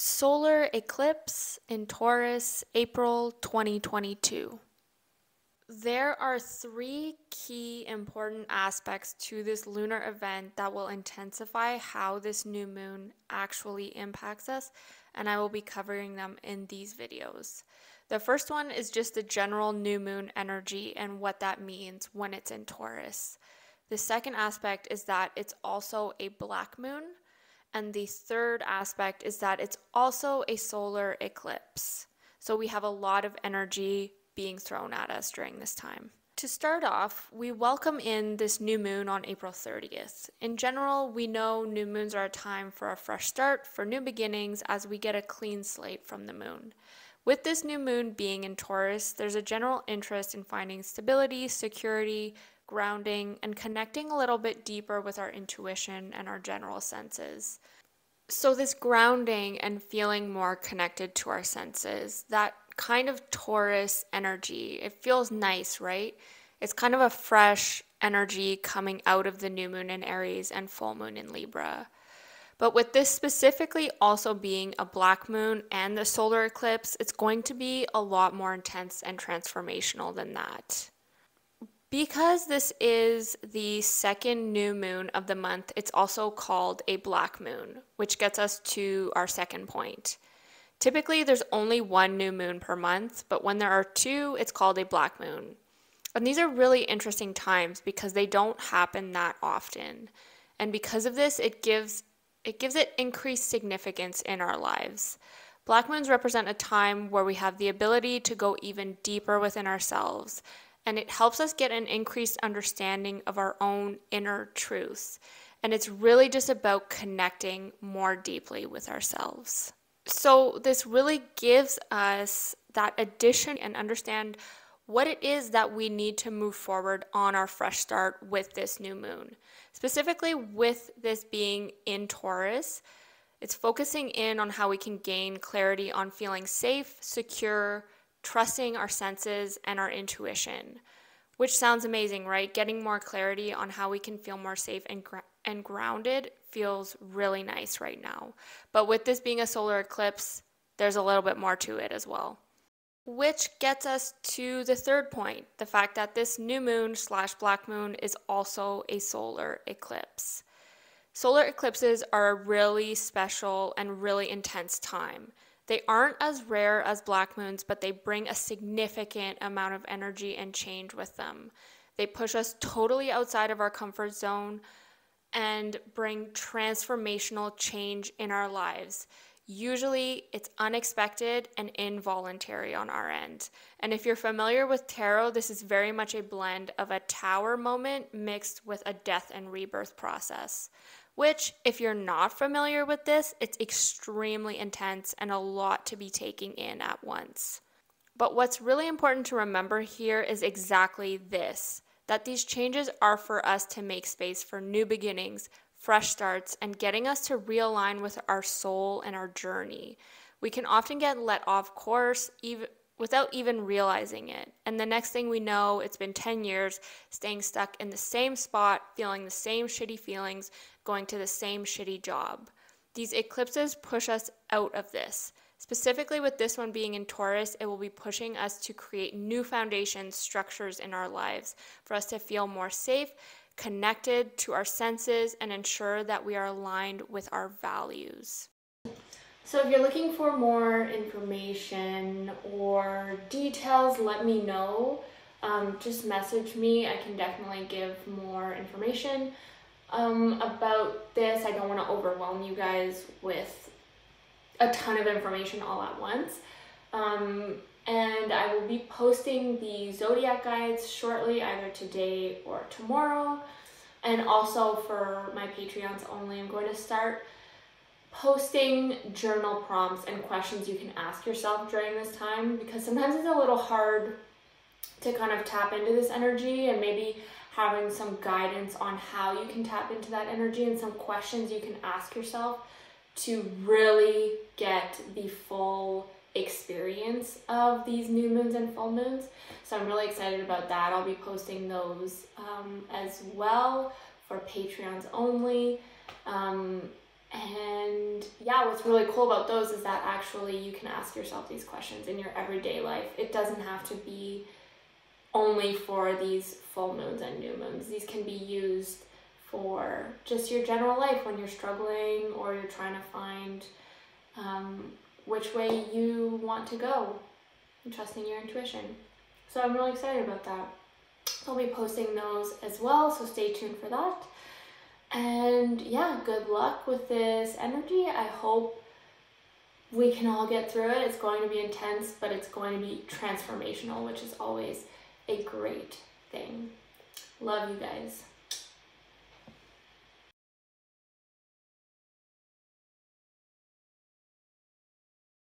Solar eclipse in Taurus, April 2022. There are three key important aspects to this lunar event that will intensify how this new moon actually impacts us, and I will be covering them in these videos. The first one is just the general new moon energy and what that means when it's in Taurus. The second aspect is that it's also a black moon. And the third aspect is that it's also a solar eclipse. So we have a lot of energy being thrown at us during this time. To start off, we welcome in this new moon on April 30th. In general, we know new moons are a time for a fresh start, for new beginnings, as we get a clean slate from the moon. With this new moon being in Taurus, there's a general interest in finding stability, security, grounding, and connecting a little bit deeper with our intuition and our general senses. So this grounding and feeling more connected to our senses, that kind of Taurus energy, it feels nice, right? It's kind of a fresh energy coming out of the new moon in Aries and full moon in Libra. But with this specifically also being a black moon and the solar eclipse, it's going to be a lot more intense and transformational than that. Because this is the second new moon of the month, it's also called a black moon, which gets us to our second point. Typically, there's only one new moon per month, but when there are two, it's called a black moon. And these are really interesting times because they don't happen that often. And because of this, it gives it increased significance in our lives. Black moons represent a time where we have the ability to go even deeper within ourselves, and it helps us get an increased understanding of our own inner truth. And it's really just about connecting more deeply with ourselves. So this really gives us that addition and understand what it is that we need to move forward on our fresh start with this new moon. Specifically with this being in Taurus, it's focusing in on how we can gain clarity on feeling safe, secure, trusting our senses and our intuition, which sounds amazing, right? Getting more clarity on how we can feel more safe and grounded feels really nice right now. But with this being a solar eclipse, there's a little bit more to it as well. Which gets us to the third point, the fact that this new moon / black moon is also a solar eclipse. Solar eclipses are a really special and really intense time. They aren't as rare as black moons, but they bring a significant amount of energy and change with them. They push us totally outside of our comfort zone and bring transformational change in our lives. Usually, it's unexpected and involuntary on our end. And if you're familiar with tarot, this is very much a blend of a tower moment mixed with a death and rebirth process. Which, if you're not familiar with this, it's extremely intense and a lot to be taking in at once. But what's really important to remember here is exactly this, that these changes are for us to make space for new beginnings, fresh starts, and getting us to realign with our soul and our journey. We can often get let off course without even realizing it. And the next thing we know, it's been 10 years staying stuck in the same spot, feeling the same shitty feelings, going to the same shitty job. These eclipses push us out of this. Specifically with this one being in Taurus, it will be pushing us to create new foundations, structures in our lives for us to feel more safe, connected to our senses, and ensure that we are aligned with our values. So if you're looking for more information or details, let me know. Just message me. I can definitely give more information about this. I don't want to overwhelm you guys with a ton of information all at once. And I will be posting the zodiac guides shortly, either today or tomorrow. And also for my Patreons only, I'm going to start posting journal prompts and questions you can ask yourself during this time, because sometimes it's a little hard to kind of tap into this energy, and maybe having some guidance on how you can tap into that energy and some questions you can ask yourself to really get the full experience of these new moons and full moons. So I'm really excited about that. I'll be posting those as well for Patreons only. And yeah, what's really cool about those is that actually you can ask yourself these questions in your everyday life. It doesn't have to be only for these full moons and new moons. These can be used for just your general life when you're struggling or you're trying to find which way you want to go and trusting your intuition. So I'm really excited about that. I'll be posting those as well, so stay tuned for that. And yeah, good luck with this energy. I hope we can all get through it. It's going to be intense, but it's going to be transformational, which is always a great thing. Love you guys.